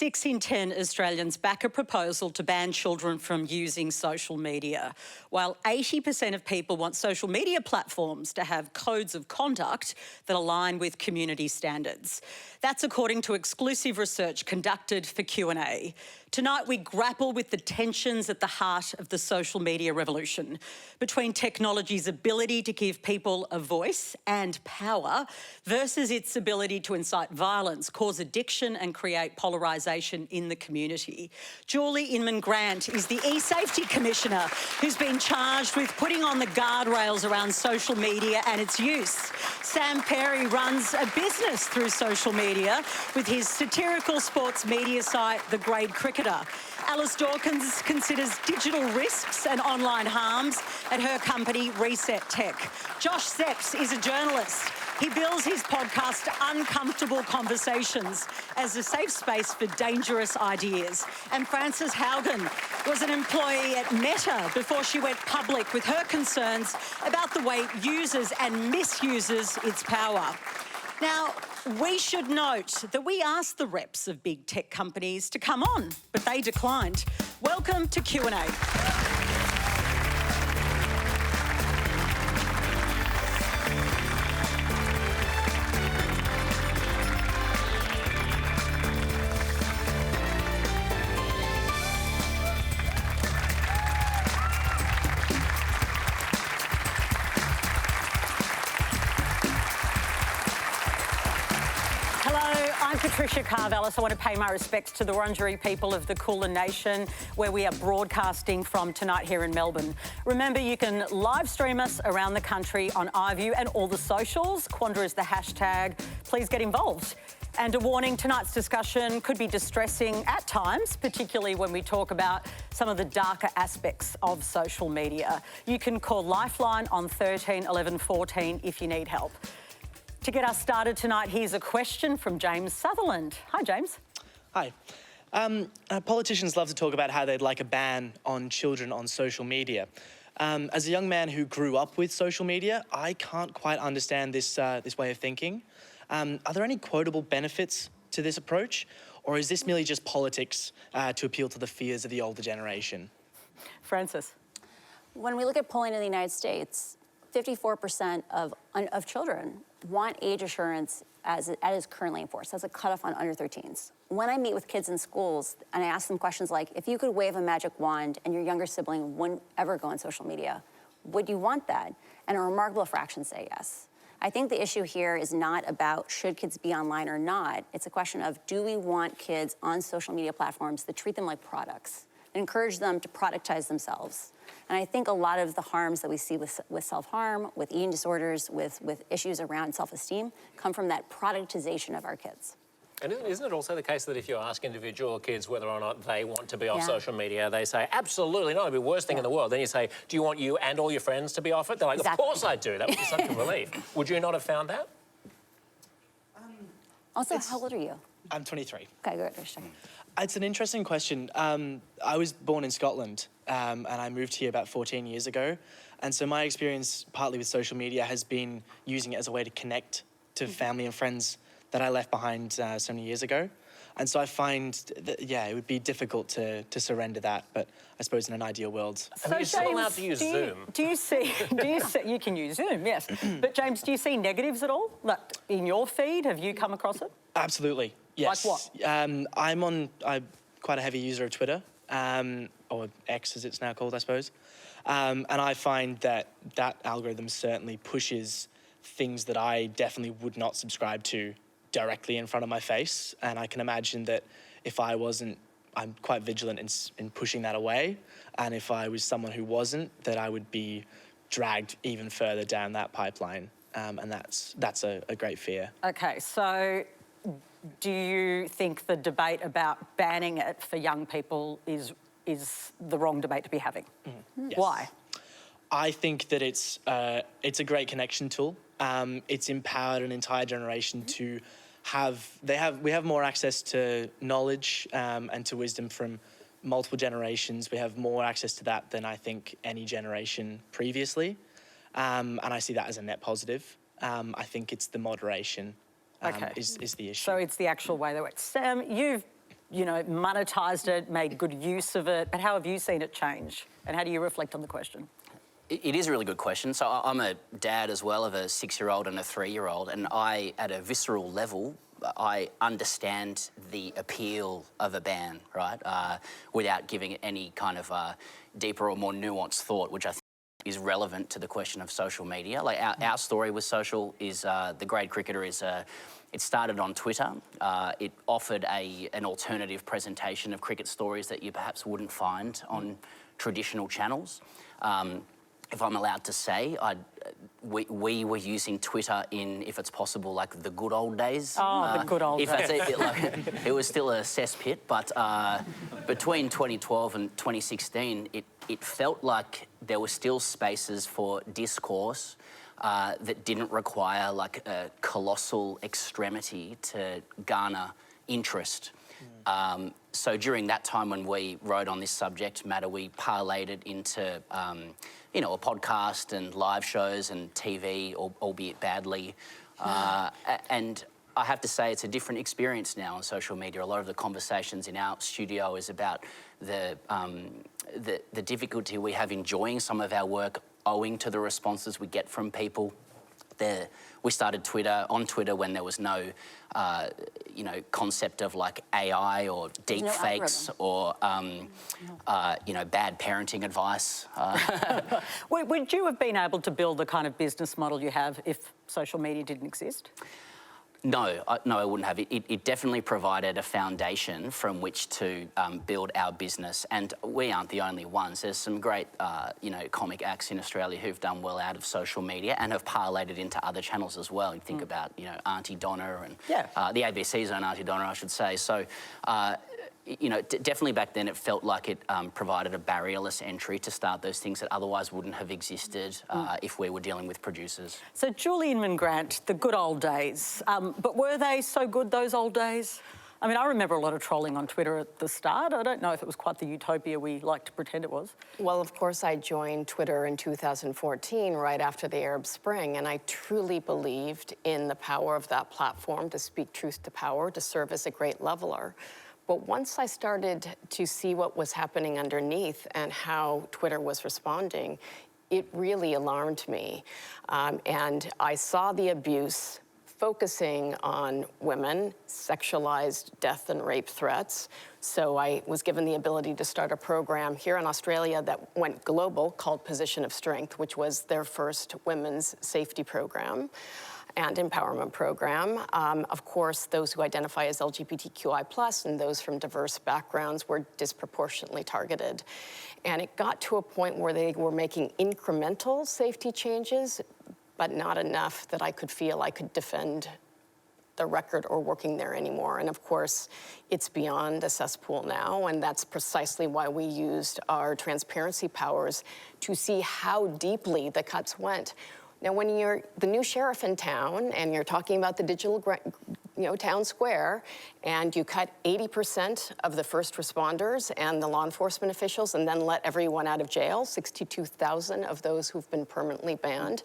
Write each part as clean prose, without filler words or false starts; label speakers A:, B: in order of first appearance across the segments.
A: 6 in 10 Australians back a proposal to ban children from using social media, while 80% of people want social media platforms to have codes of conduct that align with community standards. That's according to exclusive research conducted for Q&A. Tonight we grapple with the tensions at the heart of the social media revolution between technology's ability to give people a voice and power versus its ability to incite violence, cause addiction and create polarisation in the community. Julie Inman-Grant is the E-Safety Commissioner who's been charged with putting on the guardrails around social media and its use. Sam Perry runs a business through social media with his satirical sports media site, The Grade Cricketer. Alice Dawkins considers digital risks and online harms at her company Reset Tech. Josh Sepps is a journalist. He bills his podcast Uncomfortable Conversations as a safe space for dangerous ideas. And Frances Haugen was an employee at Meta before she went public with her concerns about the way it uses and misuses its power. Now, we should note that we asked the reps of big tech companies to come on, but they declined. Welcome to Q&A. Patricia Carvelis. I want to pay my respects to the Wurundjeri people of the Kulin Nation, where we are broadcasting from tonight here in Melbourne. Remember, you can live stream us around the country on iView and all the socials. Quandra is the hashtag. Please get involved. And a warning, tonight's discussion could be distressing at times, particularly when we talk about some of the darker aspects of social media. You can call Lifeline on 13 11 14 if you need help. To get us started tonight, here's a question from James Sutherland. Hi, James.
B: Hi. Politicians love to talk about how they'd like a ban on children on social media. As a young man who grew up with social media, I can't quite understand this way of thinking. Are there any quotable benefits to this approach, or is this merely just politics to appeal to the fears of the older generation?
A: Frances.
C: When we look at polling in the United States, 54% of children want age assurance as it is currently enforced. That's a cutoff on under 13s. When I meet with kids in schools and I ask them questions like, if you could wave a magic wand and your younger sibling wouldn't ever go on social media, would you want that? And a remarkable fraction say yes. I think the issue here is not about should kids be online or not. It's a question of, do we want kids on social media platforms that treat them like products and encourage them to productize themselves? And I think a lot of the harms that we see with self-harm, with eating disorders, with issues around self-esteem come from that productization of our kids.
D: And isn't it also the case that if you ask individual kids whether or not they want to be off social media, they say, absolutely not, it'd be the worst thing in the world. Then you say, do you want you and all your friends to be off it? They're like,
C: Exactly.
D: Of course I do. That would be such a relief. Would you not have found that?
C: Also, how old are you?
B: I'm 23.
C: Okay, good.
B: It's an interesting question. I was born in Scotland and I moved here about 14 years ago. And so my experience, partly with social media, has been using it as a way to connect to family and friends that I left behind so many years ago. And so I find that, it would be difficult to surrender that. But I suppose in an ideal world.
D: So you're still allowed to use Zoom.
A: Do you see, you can use Zoom, yes. But James, do you see negatives at all? Like in your feed, have you come across it?
B: Absolutely, yes.
A: Like what?
B: I'm quite a heavy user of Twitter, or X as it's now called, I suppose. And I find that algorithm certainly pushes things that I definitely would not subscribe to directly in front of my face. And I can imagine that if I wasn't, I'm quite vigilant in pushing that away. And if I was someone who wasn't, that I would be dragged even further down that pipeline. And that's a great fear.
A: Okay, so do you think the debate about banning it for young people is the wrong debate to be having?
B: Yes.
A: Why?
B: I think that it's a great connection tool. It's empowered an entire generation to we have more access to knowledge and to wisdom from multiple generations. We have more access to that than I think any generation previously. And I see that as a net positive. I think it's the moderation is the issue.
A: So it's the actual way that works. Sam, you've you know, monetised it, made good use of it. But how have you seen it change? And how do you reflect on the question?
E: It is a really good question. So I'm a dad as well of a 6-year-old and a 3-year-old, and I, at a visceral level, I understand the appeal of a ban, right? Without giving it any kind of deeper or more nuanced thought, which I think is relevant to the question of social media. Like our story with social is the grade cricketer is it started on Twitter. It offered an alternative presentation of cricket stories that you perhaps wouldn't find on traditional channels. If I'm allowed to say, we were using Twitter in, if it's possible, like the good old days.
A: Oh, the good old days.
E: That's it, like, it was still a cesspit, but between 2012 and 2016, it felt like there were still spaces for discourse that didn't require like a colossal extremity to garner interest. So during that time when we wrote on this subject matter, we parlayed it into, you know, a podcast and live shows and TV, albeit badly. And I have to say it's a different experience now on social media. A lot of the conversations in our studio is about the difficulty we have enjoying some of our work owing to the responses we get from people. We started on Twitter when there was no, you know, concept of like AI or deep fakes or, you know, bad parenting advice.
A: Would you have been able to build the kind of business model you have if social media didn't exist?
E: No, I wouldn't have. It definitely provided a foundation from which to build our business, and we aren't the only ones. There's some great, you know, comic acts in Australia who've done well out of social media and have parlayed it into other channels as well. You think about, you know, Auntie Donna and the ABC's own Auntie Donna, I should say. So, you know, definitely back then it felt like it provided a barrierless entry to start those things that otherwise wouldn't have existed if we were dealing with producers.
A: So Julie Inman Grant, the good old days. But were they so good, those old days? I mean, I remember a lot of trolling on Twitter at the start. I don't know if it was quite the utopia we like to pretend it was.
F: Well, of course, I joined Twitter in 2014, right after the Arab Spring, and I truly believed in the power of that platform to speak truth to power, to serve as a great leveler. But once I started to see what was happening underneath and how Twitter was responding, it really alarmed me. And I saw the abuse focusing on women, sexualized death and rape threats. So I was given the ability to start a program here in Australia that went global called Position of Strength, which was their first women's safety program and empowerment program. Of course, those who identify as LGBTQI+ and those from diverse backgrounds were disproportionately targeted. And it got to a point where they were making incremental safety changes, but not enough that I could feel I could defend the record or working there anymore. And of course, it's beyond a cesspool now, and that's precisely why we used our transparency powers to see how deeply the cuts went. Now, when you're the new sheriff in town and you're talking about the digital, you know, town square, and you cut 80% of the first responders and the law enforcement officials and then let everyone out of jail, 62,000 of those who've been permanently banned,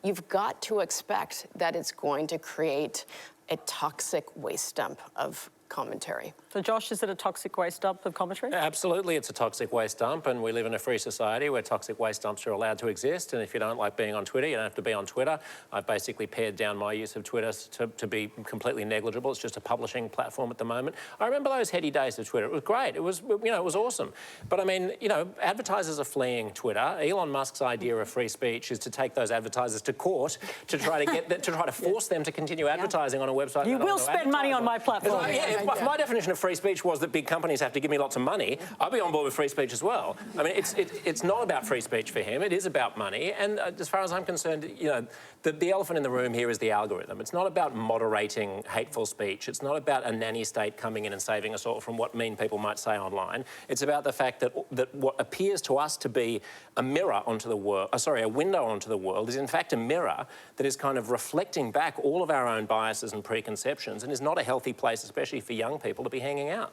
F: you've got to expect that it's going to create a toxic waste dump of commentary.
A: So Josh, is it a toxic waste dump of commentary?
D: Absolutely, it's a toxic waste dump, and we live in a free society where toxic waste dumps are allowed to exist, and if you don't like being on Twitter, you don't have to be on Twitter. I've basically pared down my use of Twitter to be completely negligible. It's just a publishing platform at the moment. I remember those heady days of Twitter. It was great. It was, you know, it was awesome. But I mean, you know, advertisers are fleeing Twitter. Elon Musk's idea of free speech is to take those advertisers to court to try to get to try to force them to continue advertising on a website.
A: You will spend money on my platform.
D: My definition of free speech was that big companies have to give me lots of money. I'd be on board with free speech as well. I mean, it's not about free speech for him. It is about money. And as far as I'm concerned, you know, the elephant in the room here is the algorithm. It's not about moderating hateful speech. It's not about a nanny state coming in and saving us all from what mean people might say online. It's about the fact that what appears to us to be a mirror onto the world, a window onto the world, is in fact a mirror that is kind of reflecting back all of our own biases and preconceptions, and is not a healthy place, especially for young people, to be hanging out.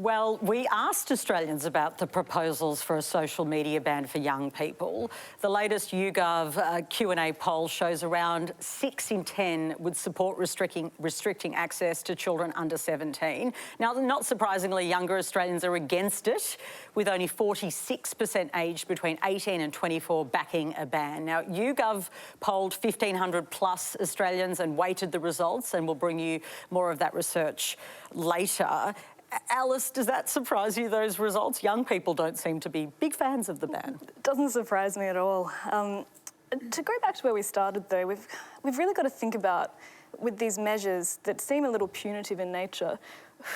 A: Well, we asked Australians about the proposals for a social media ban for young people. The latest YouGov Q&A poll shows around 6 in 10 would support restricting access to children under 17. Now, not surprisingly, younger Australians are against it, with only 46% aged between 18 and 24 backing a ban. Now, YouGov polled 1,500 plus Australians and weighted the results, and we'll bring you more of that research later. Alice, does that surprise you, those results? Young people don't seem to be big fans of the ban.
G: It doesn't surprise me at all. To go back to where we started, though, we've really got to think about, with these measures that seem a little punitive in nature,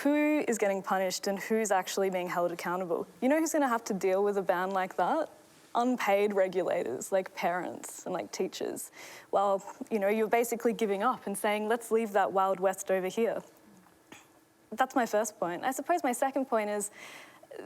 G: who is getting punished and who's actually being held accountable. You know who's going to have to deal with a ban like that? Unpaid regulators, like parents and like teachers. Well, you know, you're basically giving up and saying, let's leave that Wild West over here. That's my first point. I suppose my second point is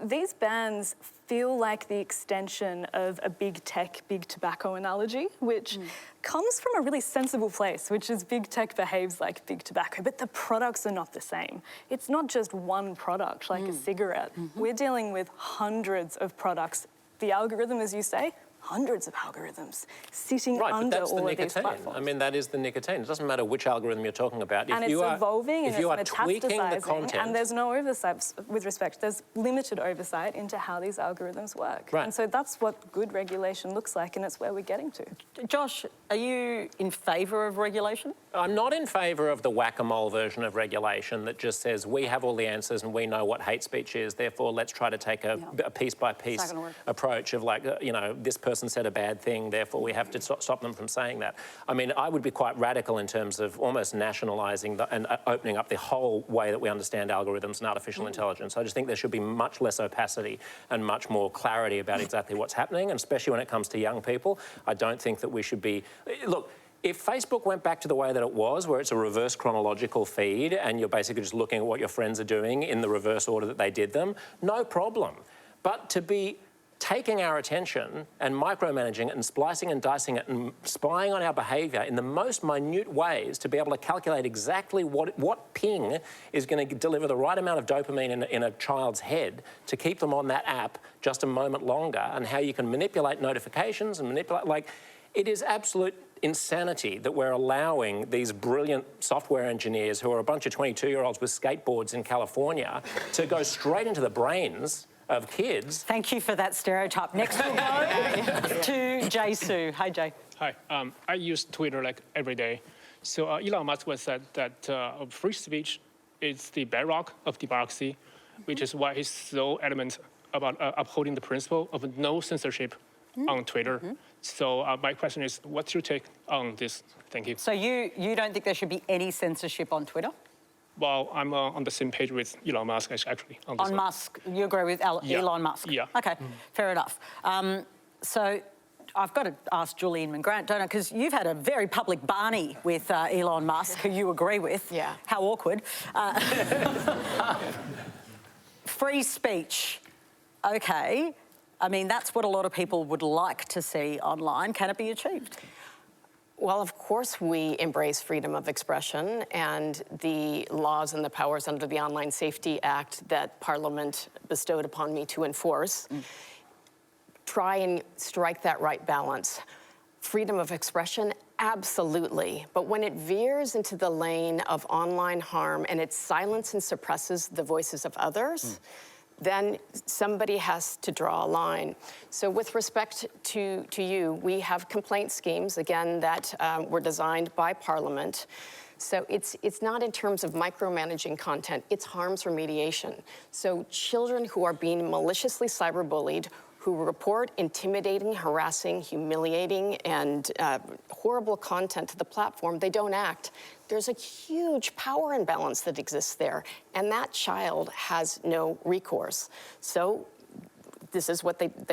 G: these bans feel like the extension of a big tech, big tobacco analogy, which comes from a really sensible place, which is big tech behaves like big tobacco, but the products are not the same. It's not just one product like a cigarette. We're dealing with hundreds of products. The algorithm, as you say, hundreds of algorithms sitting under all of these platforms.
D: I mean, that is the nicotine. It doesn't matter which algorithm you're talking about.
G: And it's evolving and it's metastasizing, and there's no oversight with respect. There's limited oversight into how these algorithms work.
D: Right.
G: And so that's what good regulation looks like, and it's where we're getting to.
A: Josh, are you in favour of regulation?
D: I'm not in favour of the whack-a-mole version of regulation that just says we have all the answers and we know what hate speech is, therefore let's try to take a piece-by-piece approach of like, you know, this person said a bad thing, therefore we have to stop them from saying that. I mean, I would be quite radical in terms of almost nationalising and opening up the whole way that we understand algorithms and artificial intelligence. I just think there should be much less opacity and much more clarity about exactly what's happening, and especially when it comes to young people. I don't think that we should be... Look, if Facebook went back to the way that it was, where it's a reverse chronological feed and you're basically just looking at what your friends are doing in the reverse order that they did them, no problem. But to be taking our attention and micromanaging it and splicing and dicing it and spying on our behaviour in the most minute ways to be able to calculate exactly what ping is going to deliver the right amount of dopamine in a child's head to keep them on that app just a moment longer, and how you can manipulate notifications and manipulate... Like, it is absolute insanity that we're allowing these brilliant software engineers who are a bunch of 22-year-olds with skateboards in California to go straight into the brains of kids.
A: Thank you for that stereotype. Next we'll go to Jay Su. Hi, Jay.
H: Hi. I use Twitter like every day. So Elon Musk once said that free speech is the bedrock of democracy, which is why he's so adamant about upholding the principle of no censorship on Twitter. So my question is, what's your take on this? Thank you.
A: So you don't think there should be any censorship on Twitter?
H: Well, I'm on the same page with Elon Musk, actually.
A: On Musk, you agree with Elon Musk?
H: Yeah.
A: Okay, fair enough. So I've got to ask Julian McGrath, don't I? Because you've had a very public Barney with Elon Musk, who you agree with.
F: Yeah.
A: How awkward. Free speech. Okay. I mean, that's what a lot of people would like to see online. Can it be achieved?
F: Well, of course we embrace freedom of expression, and the laws and the powers under the Online Safety Act that Parliament bestowed upon me to enforce try and strike that right balance. Freedom of expression, absolutely. But when it veers into the lane of online harm and it silences and suppresses the voices of others, then somebody has to draw a line. So with respect to you, we have complaint schemes, again, that were designed by Parliament. So it's not in terms of micromanaging content, it's harms remediation. So children who are being maliciously cyberbullied, who report intimidating, harassing, humiliating, and horrible content to the platform, they don't act. There's a huge power imbalance that exists there, and that child has no recourse. So this is what not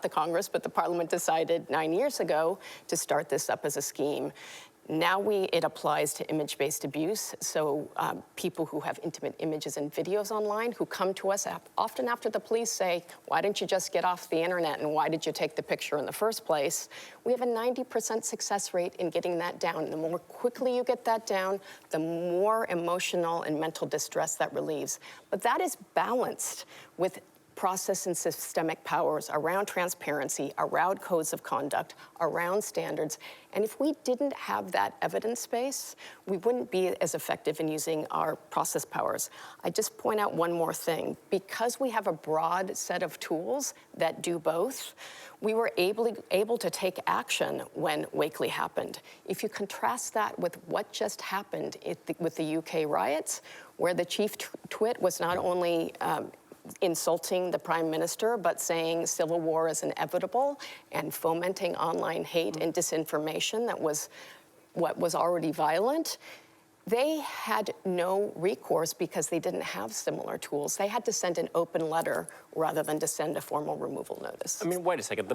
F: the Congress, but the Parliament decided 9 years ago to start this up as a scheme. Now it applies to image-based abuse. So people who have intimate images and videos online who come to us often after the police say, why didn't you just get off the internet and why did you take the picture in the first place? We have a 90% success rate in getting that down. The more quickly you get that down, the more emotional and mental distress that relieves. But that is balanced with process and systemic powers around transparency, around codes of conduct, around standards. And if we didn't have that evidence base, we wouldn't be as effective in using our process powers. I just point out one more thing. Because we have a broad set of tools that do both, we were able to take action when Wakely happened. If you contrast that with what just happened with the UK riots, where the chief twit was not only insulting the prime minister, but saying civil war is inevitable and fomenting online hate and disinformation that was what was already violent, they had no recourse because they didn't have similar tools. They had to send an open letter rather than to send a formal removal notice.
D: I mean, wait a second.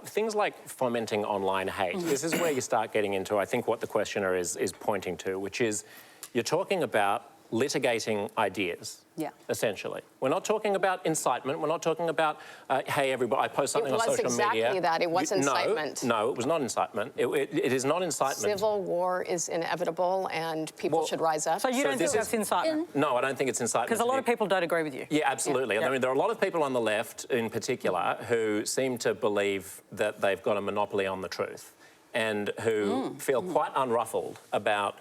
D: Things like fomenting online hate, this is where you start getting into, I think, what the questioner is pointing to, which is you're talking about litigating ideas, essentially. We're not talking about incitement. We're not talking about, hey, everybody, I post something on social media.
F: It was exactly that. It was incitement.
D: No, it was not incitement. It is not incitement.
F: Civil war is inevitable and people should rise up.
A: So you don't think that's incitement?
D: No, I don't think it's incitement.
A: Because a lot of people don't agree with you.
D: Yeah, absolutely. I mean, there are a lot of people on the left, in particular, who seem to believe that they've got a monopoly on the truth and who feel quite unruffled about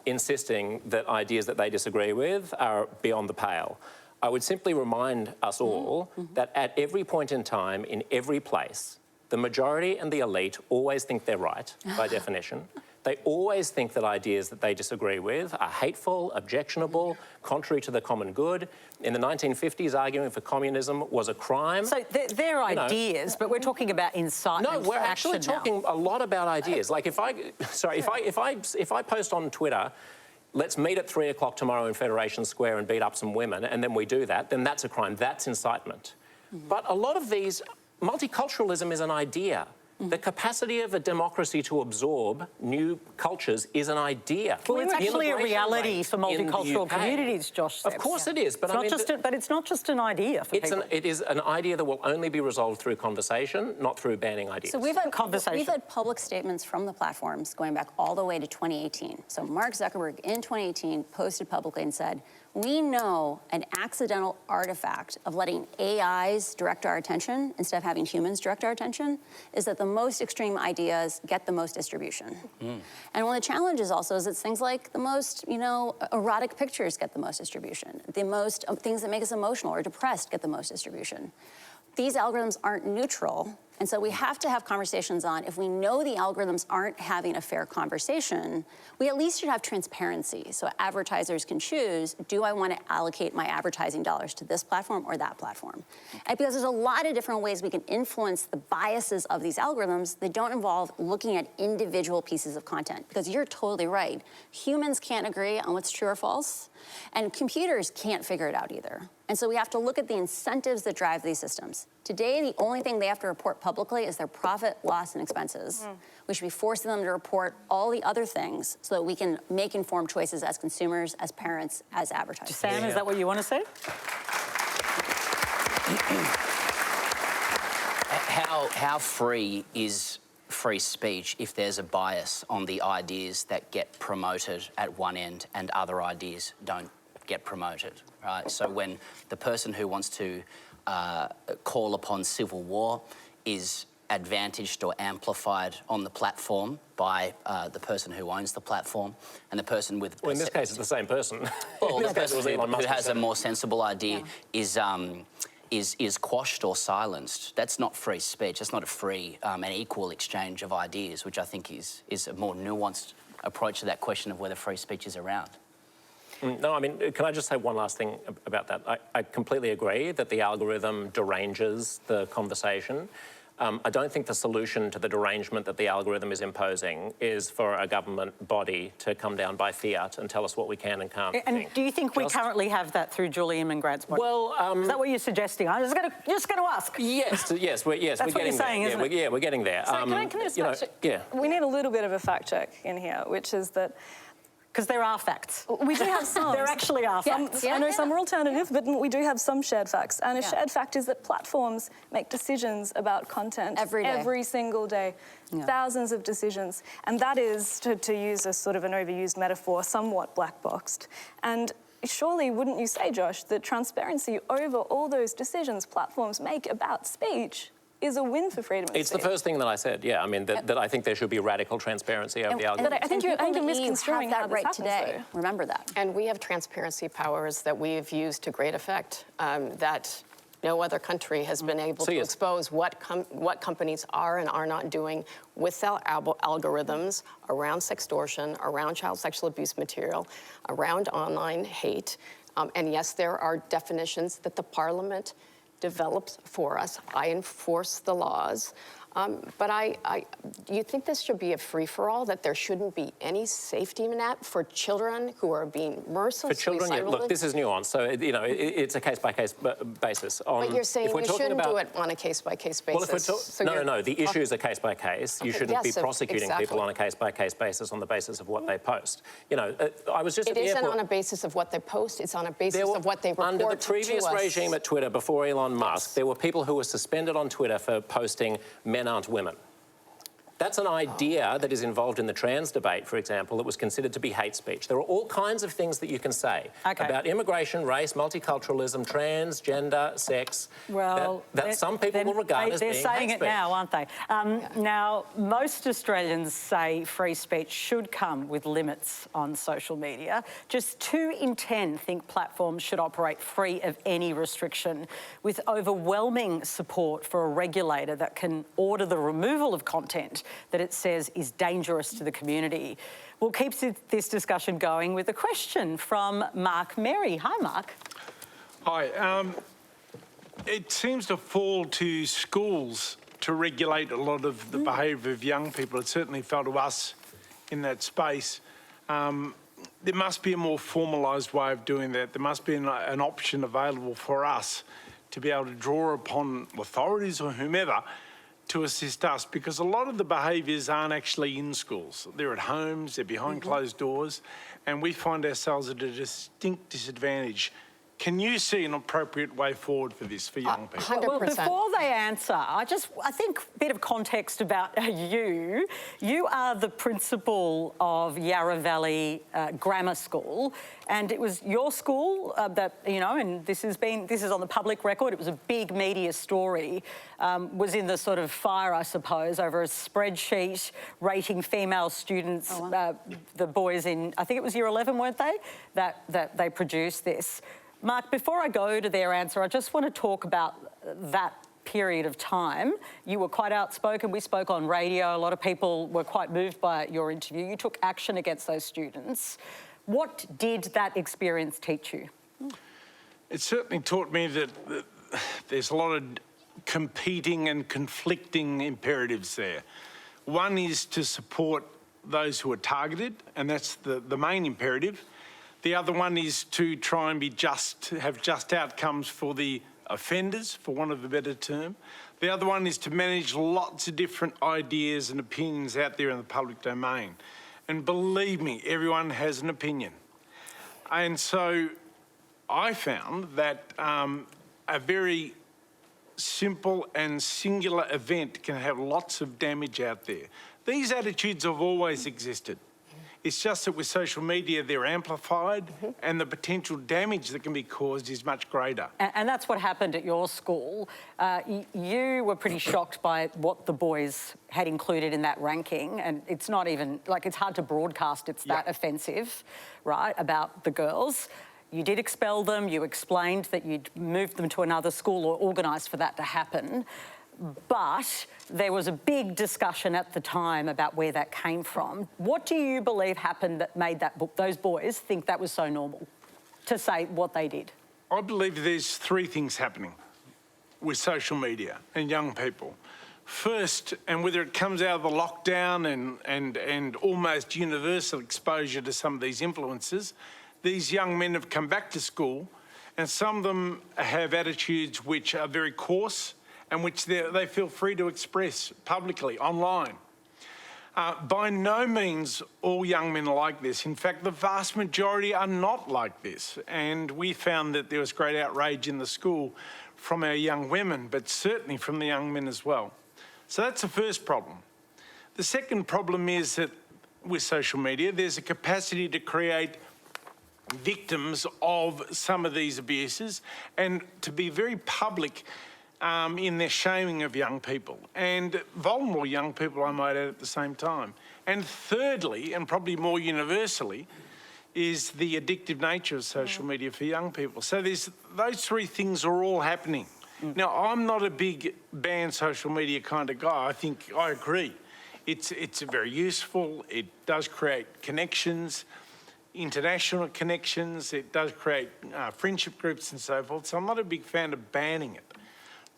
D: insisting that ideas that they disagree with are beyond the pale. I would simply remind us all that at every point in time, in every place, the majority and the elite always think they're right, by definition. They always think that ideas that they disagree with are hateful, objectionable, contrary to the common good. In the 1950s, arguing for communism was a crime.
A: So they're ideas, but we're talking about incitement.
D: No, we're actually talking a lot about ideas. Like if I post on Twitter, let's meet at 3 o'clock tomorrow in Federation Square and beat up some women, and then we do that, then that's a crime. That's incitement. But a lot of these, multiculturalism is an idea. The capacity of a democracy to absorb new cultures is an idea.
A: Well, it's actually a reality for multicultural communities, Josh says.
D: Of course it is, but
A: I mean... But it's not just an idea for people.
D: It is an idea that will only be resolved through conversation, not through banning ideas.
C: So we've had public statements from the platforms going back all the way to 2018. So Mark Zuckerberg in 2018 posted publicly and said, we know an accidental artifact of letting AIs direct our attention instead of having humans direct our attention is that the most extreme ideas get the most distribution. And one of the challenges also is it's things like the most, erotic pictures get the most distribution. The most things that make us emotional or depressed get the most distribution. These algorithms aren't neutral, and so we have to have conversations on, if we know the algorithms aren't having a fair conversation, we at least should have transparency so advertisers can choose, do I want to allocate my advertising dollars to this platform or that platform? And because there's a lot of different ways we can influence the biases of these algorithms that don't involve looking at individual pieces of content. Because you're totally right. Humans can't agree on what's true or false, and computers can't figure it out either. And so we have to look at the incentives that drive these systems. Today, the only thing they have to report publicly is their profit, loss, and expenses. We should be forcing them to report all the other things so that we can make informed choices as consumers, as parents, as advertisers.
A: Sam, is that what you want to say?
E: How free is free speech if there's a bias on the ideas that get promoted at one end and other ideas don't get promoted, right? So when the person who wants to call upon civil war is advantaged or amplified on the platform by the person who owns the platform, and the person with...
D: Well, in this case, it's the same person.
E: Well, the person who has a more sensible idea is quashed or silenced. That's not free speech. That's not a free and equal exchange of ideas, which I think is a more nuanced approach to that question of whether free speech is around.
D: No, I mean, can I just say one last thing about that? I completely agree that the algorithm deranges the conversation. I don't think the solution to the derangement that the algorithm is imposing is for a government body to come down by fiat and tell us what we can and can't
A: And
D: think.
A: do you think we currently have that through Julie Inman-Grant's body?
D: Well,
A: is that what you're suggesting? I'm just going to ask.
D: Yes, we're
A: That's what
D: getting
A: you're saying,
D: there.
A: isn't it?
D: Yeah, we're getting there.
G: So can I just we need a little bit of a fact check in here, which is that
A: because there are facts.
G: we do have some.
A: There actually are facts.
G: I know some are alternative, but we do have some shared facts. And a shared fact is that platforms make decisions about content every single day. Yeah. Thousands of decisions. And that is, to use a sort of an overused metaphor, somewhat black boxed. And surely, wouldn't you say, Josh, that transparency over all those decisions platforms make about speech is a win for freedom of speech?
D: It's the first thing that I said, yeah. I mean, that I think there should be radical transparency over the algorithm.
C: I think you're misconstruing that right today. Remember that.
F: And we have transparency powers that we've used to great effect that no other country has been able to expose what companies are and are not doing with their algorithms around sextortion, around child sexual abuse material, around online hate. And yes, there are definitions that the Parliament develops for us. I enforce the laws. But you think this should be a free-for-all, that there shouldn't be any safety net for children who are being mercilessly
D: For children, yeah, look, this is nuanced. So, it's a case-by-case basis.
F: But you're saying we shouldn't do it on a case-by-case basis.
D: Well, no, the issue is a case-by-case. You shouldn't be prosecuting people on a case-by-case basis on the basis of what they post. I was just at the airport.
F: It isn't on a basis of what they post. It's on a basis of what they report to us.
D: Under the previous regime at Twitter, before Elon Musk, there were people who were suspended on Twitter for posting men aren't women. That's an idea that is involved in the trans debate, for example, that was considered to be hate speech. There are all kinds of things that you can say about immigration, race, multiculturalism, transgender, sex, that some people will regard as being hate speech.
A: They're saying it now, aren't they? Now, most Australians say free speech should come with limits on social media. Just 2 in 10 think platforms should operate free of any restriction, with overwhelming support for a regulator that can order the removal of content that it says is dangerous to the community. We'll keep this discussion going with a question from Mark Merry. Hi, Mark.
I: Hi. It seems to fall to schools to regulate a lot of the behaviour of young people. It certainly fell to us in that space. There must be a more formalised way of doing that. There must be an option available for us to be able to draw upon authorities or whomever to assist us, because a lot of the behaviours aren't actually in schools. They're at homes, they're behind closed doors, and we find ourselves at a distinct disadvantage. Can you see an appropriate way forward for this, for young people?
F: 100%.
A: Well, before they answer, I think a bit of context about you. You are the principal of Yarra Valley Grammar School, and it was your school that, and this is on the public record, it was a big media story, was in the sort of fire, I suppose, over a spreadsheet rating female students, the boys in, I think it was year 11, weren't they, that they produced this. Mark, before I go to their answer, I just want to talk about that period of time. You were quite outspoken. We spoke on radio. A lot of people were quite moved by your interview. You took action against those students. What did that experience teach you?
I: It certainly taught me that there's a lot of competing and conflicting imperatives there. One is to support those who are targeted, and that's the main imperative. The other one is to try and be just, have just outcomes for the offenders, for want of a better term. The other one is to manage lots of different ideas and opinions out there in the public domain. And believe me, everyone has an opinion. And so I found that a very simple and singular event can have lots of damage out there. These attitudes have always existed. It's just that with social media, they're amplified and the potential damage that can be caused is much greater.
A: And that's what happened at your school. You were pretty shocked by what the boys had included in that ranking, and it's not even, it's hard to broadcast, it's that offensive, right, about the girls. You did expel them, you explained that you'd moved them to another school or organised for that to happen. But there was a big discussion at the time about where that came from. What do you believe happened that made those boys think that was so normal to say what they did?
I: I believe there's 3 things happening with social media and young people. First, and whether it comes out of the lockdown and almost universal exposure to some of these influences, these young men have come back to school, and some of them have attitudes which are very coarse and which they feel free to express publicly, online. By no means all young men are like this. In fact, the vast majority are not like this. And we found that there was great outrage in the school from our young women, but certainly from the young men as well. So that's the first problem. The second problem is that with social media, there's a capacity to create victims of some of these abuses and to be very public in their shaming of young people, and vulnerable young people, I might add, at the same time. And thirdly, and probably more universally, is the addictive nature of social media for young people. So those three things are all happening. Now, I'm not a big ban social media kind of guy. I agree. It's very useful. It does create connections, international connections. It does create friendship groups and so forth. So I'm not a big fan of banning it.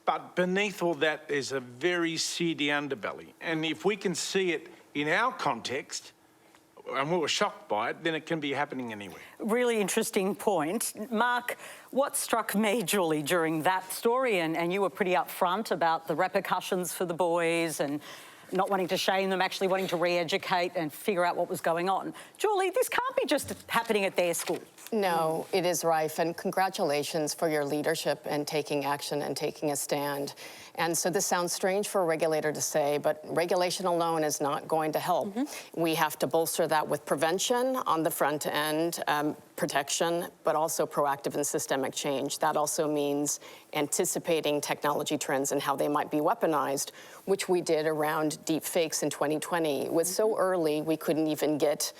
I: But beneath all that, there's a very seedy underbelly. And if we can see it in our context, and we were shocked by it, then it can be happening anywhere.
A: Really interesting point. Mark, what struck me, Julie, during that story, and you were pretty upfront about the repercussions for the boys and not wanting to shame them, actually wanting to re-educate and figure out what was going on. Julie, this can't be just happening at their school.
F: No, it is rife, and congratulations for your leadership and taking action and taking a stand. And so this sounds strange for a regulator to say, but regulation alone is not going to help. We have to bolster that with prevention on the front end, protection, but also proactive and systemic change. That also means anticipating technology trends and how they might be weaponized, which we did around deep fakes in 2020. It was so early, we couldn't even get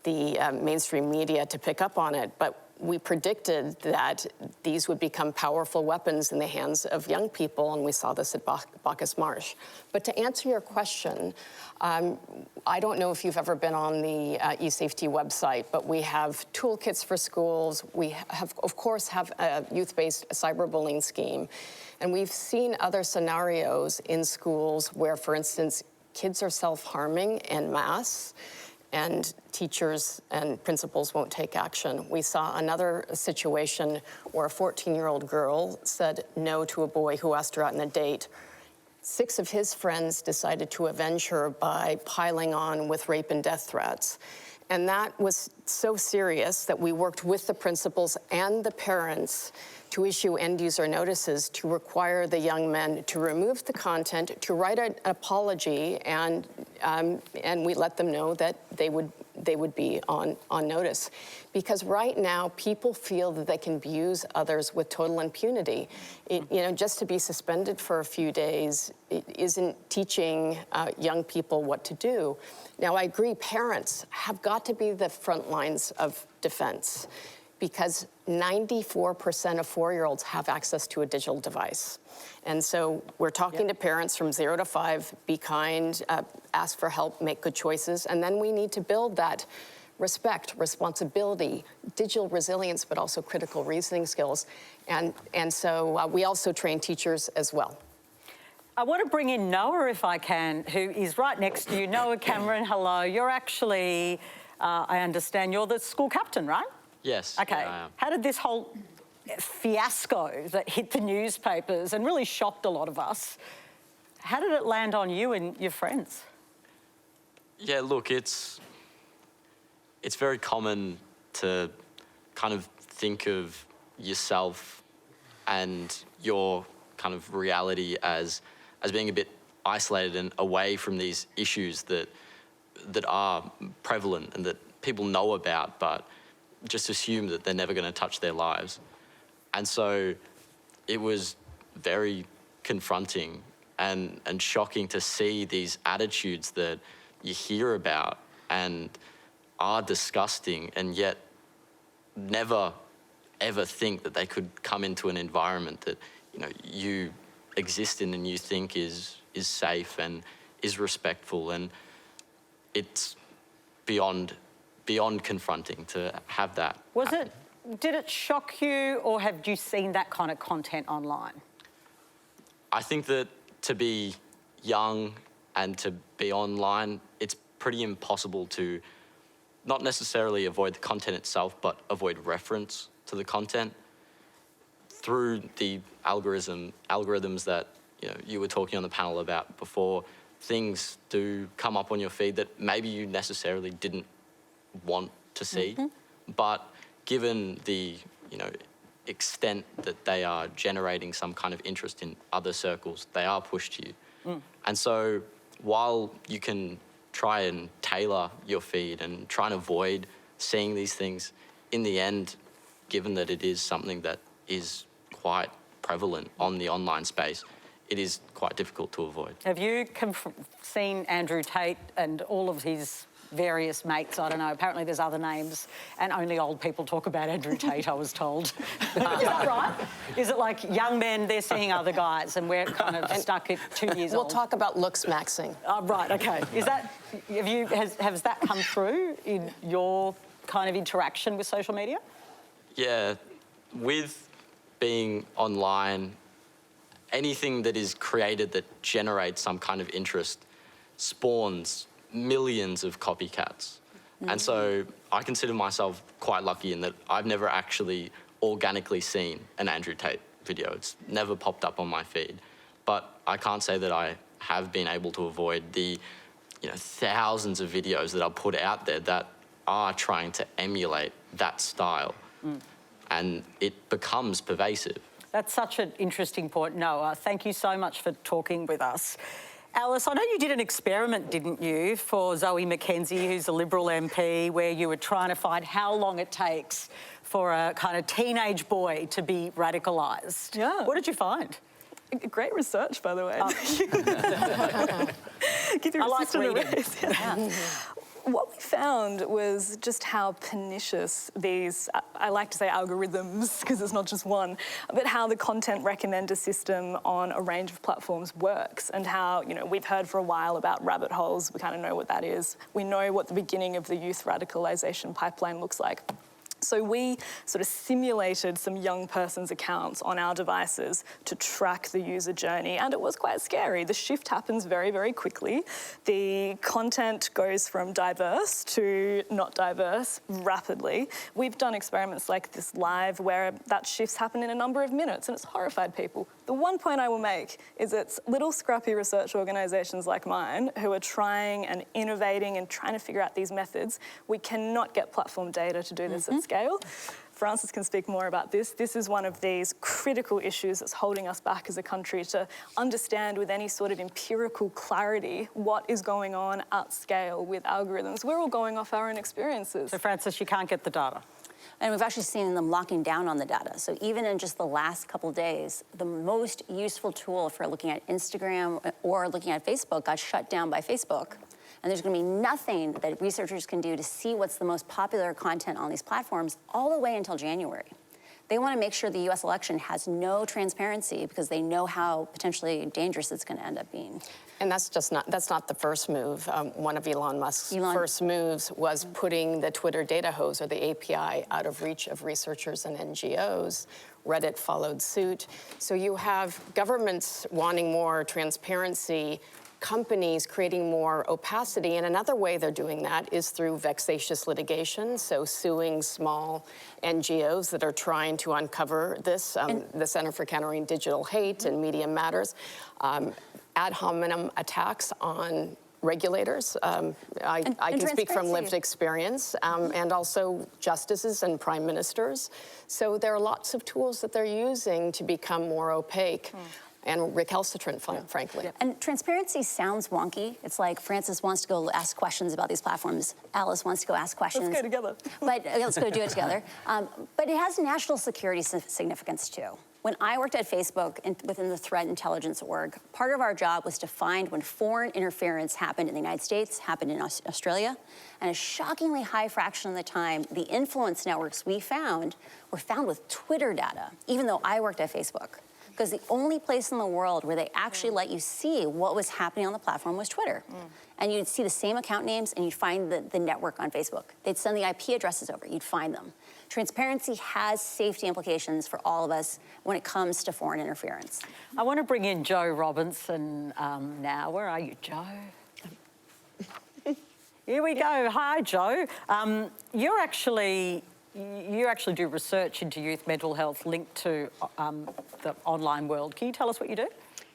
F: the mainstream media to pick up on it, but we predicted that these would become powerful weapons in the hands of young people, and we saw this at Bacchus Marsh. But to answer your question, I don't know if you've ever been on the eSafety website, but we have toolkits for schools. We have, of course, have a youth-based cyberbullying scheme. And we've seen other scenarios in schools where, for instance, kids are self-harming en masse, and teachers and principals won't take action. We saw another situation where a 14-year-old girl said no to a boy who asked her out on a date. 6 of his friends decided to avenge her by piling on with rape and death threats. And that was so serious that we worked with the principals and the parents to issue end-user notices to require the young men to remove the content, to write an apology, and we let them know that they would be on notice. Because right now, people feel that they can abuse others with total impunity. Just to be suspended for a few days isn't teaching young people what to do. Now, I agree, parents have got to be the front lines of defense, because 94% of 4-year-olds have access to a digital device. And so we're talking to parents from 0 to 5, be kind, ask for help, make good choices, and then we need to build that respect, responsibility, digital resilience, but also critical reasoning skills. And so we also train teachers as well.
A: I want to bring in Noah, if I can, who is right next to you. Noah Cameron, hello. You're actually, I understand, you're the school captain, right?
J: Yes.
A: Okay.
J: Yeah, I am.
A: How did this whole fiasco that hit the newspapers and really shocked a lot of us, how did it land on you and your friends?
J: Yeah, look, it's very common to kind of think of yourself and your kind of reality as being a bit isolated and away from these issues that are prevalent and that people know about, but just assume that they're never going to touch their lives. And so it was very confronting and shocking to see these attitudes that you hear about and are disgusting, and yet never ever think that they could come into an environment that you exist in and you think is safe and is respectful. And it's beyond confronting to have that happen.
A: Did it shock you, or have you seen that kind of content online?
J: I think that to be young and to be online, it's pretty impossible to not necessarily avoid the content itself, but avoid reference to the content through the algorithms that you were talking on the panel about before. Things do come up on your feed that maybe you necessarily didn't want to see, but given the extent that they are generating some kind of interest in other circles, they are pushed to you. And so while you can try and tailor your feed and try and avoid seeing these things, in the end, given that it is something that is quite prevalent on the online space, it is quite difficult to avoid.
A: Have you seen Andrew Tate and all of his various mates? I don't know, apparently there's other names, and only old people talk about Andrew Tate, I was told. Is that right? Is it like young men, they're seeing other guys and we're kind of stuck at 2 years old?
F: We'll talk about looks maxing.
A: Oh, right, okay. Is that, has that come through in your kind of interaction with social media?
J: Yeah, with being online, anything that is created that generates some kind of interest spawns millions of copycats. And so I consider myself quite lucky in that I've never actually organically seen an Andrew Tate video. It's never popped up on my feed. But I can't say that I have been able to avoid the thousands of videos that are put out there that are trying to emulate that style. And it becomes pervasive.
A: That's such an interesting point, Noah. Thank you so much for talking with us. Alice, I know you did an experiment, didn't you, for Zoe McKenzie, who's a Liberal MP, where you were trying to find how long it takes for a kind of teenage boy to be radicalised.
G: Yeah.
A: What did you find?
G: Great research, by the way. Give your
A: I like
G: assistant a
A: reading.
G: raise. Yeah. What we found was just how pernicious these, I like to say algorithms, because it's not just one, but how the content recommender system on a range of platforms works, and how, we've heard for a while about rabbit holes. We kind of know what that is. We know what the beginning of the youth radicalisation pipeline looks like. So we sort of simulated some young person's accounts on our devices to track the user journey, and it was quite scary. The shift happens very, very quickly. The content goes from diverse to not diverse rapidly. We've done experiments like this live where that shift's happened in a number of minutes, and it's horrified people. The one point I will make is it's little scrappy research organisations like mine who are trying and innovating and trying to figure out these methods. We cannot get platform data to do this at scale. Francis can speak more about this. This is one of these critical issues that's holding us back as a country to understand with any sort of empirical clarity what is going on at scale with algorithms. We're all going off our own experiences.
A: So, Francis, you can't get the data.
C: And we've actually seen them locking down on the data. So even in just the last couple of days, the most useful tool for looking at Instagram or looking at Facebook got shut down by Facebook. And there's going to be nothing that researchers can do to see what's the most popular content on these platforms all the way until January. They want to make sure the US election has no transparency because they know how potentially dangerous it's going to end up being.
F: And that's not the first move. One of Elon Musk's first moves was putting the Twitter data hose, or the API, out of reach of researchers and NGOs. Reddit followed suit. So you have governments wanting more transparency, companies creating more opacity, and another way they're doing that is through vexatious litigation, so suing small NGOs that are trying to uncover this, the Center for Countering Digital Hate and Media Matters, ad hominem attacks on regulators. I can speak from lived experience, and also justices and prime ministers. So there are lots of tools that they're using to become more opaque. And recalcitrant, frankly.
C: And transparency sounds wonky. It's like Francis wants to go ask questions about these platforms. Alice wants to go ask questions.
G: Let's go together.
C: But let's go do it together. But it has national security significance, too. When I worked at Facebook within the threat intelligence org, part of our job was to find when foreign interference happened in the United States, happened in Australia, and a shockingly high fraction of the time, the influence networks we found were found with Twitter data, even though I worked at Facebook. because the only place in the world where they actually let you see what was happening on the platform was Twitter. And you'd see the same account names and you'd find the network on Facebook. They'd send the IP addresses over, you'd find them. Transparency has safety implications for all of us when it comes to foreign interference.
A: I want to bring in Joe Robinson now. Where are you, Joe? Here we go. Hi, Joe. You actually do research into youth mental health linked to the online world. Can you tell us what you do?